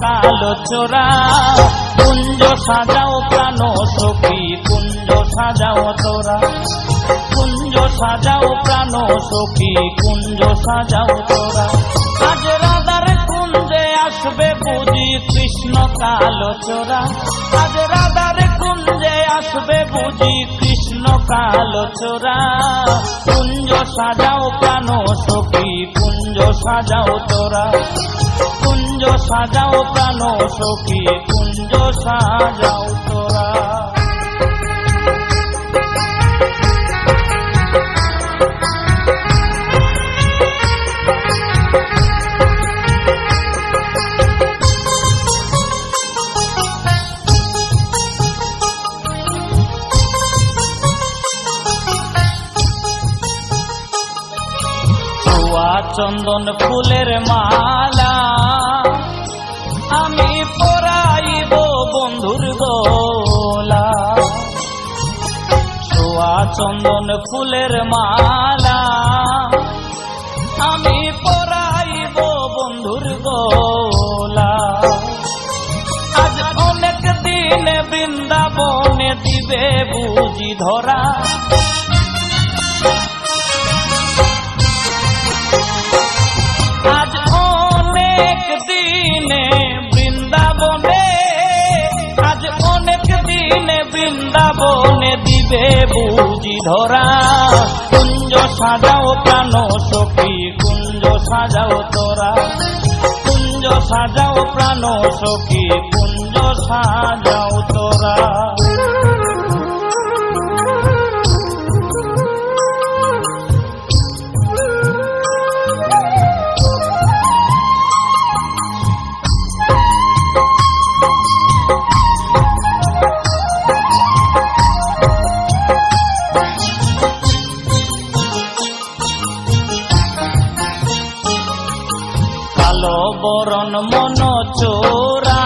কালো চোরা। কুঞ্জ সাজাও প্রাণ সখী কুঞ্জ সাজাও তোরা, কুঞ্জ সাজাও প্রাণ সখী কুঞ্জ সাজাও তোরা। আজ রাধার কুঞ্জে আসবে বুঝি কৃষ্ণ কালো চোরা, আজ রাধার কুঞ্জে আসবে বুঝি কৃষ্ণ কালো চোরা। কুঞ্জ সাজাও প্রাণ সখী কুঞ্জ সাজাও তোরা, কুঞ্জ সাজাও প্রাণ সখী কুঞ্জ সাজাও তোরা। চন্দন ফুলের মালা আমি পরাইব বন্ধুর গোলা, ছোয়া চন্দন ফুলের মালা আমি পরাইব বন্ধুর গোলা। আজ অনেক দিন বৃন্দাবনে দিবে বুঝি ধরা, আজ অনেক দিনে বৃন্দাবনে, আজ অনেক দিনে বৃন্দাবনে দিবে বুঝি ধরা। কুঞ্জ সাজাও প্রাণ সখী কুঞ্জ সাজাও তোরা, কুঞ্জ সাজাও প্রাণ সখী কুঞ্জ সাজাও তোরা। কালো বরণ মন চোরা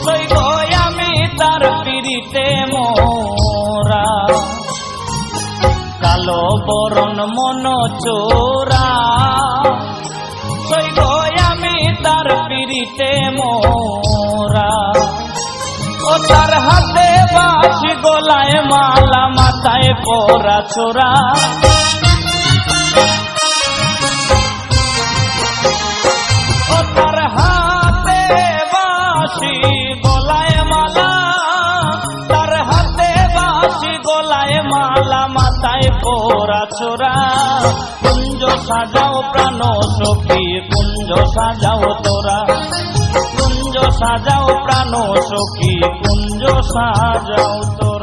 সইব আমি তার পিড়িতে মোরা, কালো বরণ মন চোরা সইব আমি তার পিড়িতে মোরা। ও তার হাতে বাঁশি গলায় মালা মাথায় পরা ছোরা, তার হাতে বাঁশি গলায় মালা, তার হাতে বাঁশি গলায় মালা মাথায় পরা ছোরা। কুঞ্জ সাজাও প্রাণ সখী কুঞ্জ সাজাও তোরা, কুঞ্জ সাজাও প্রাণ সখী কুঞ্জ সাজাও তোরা।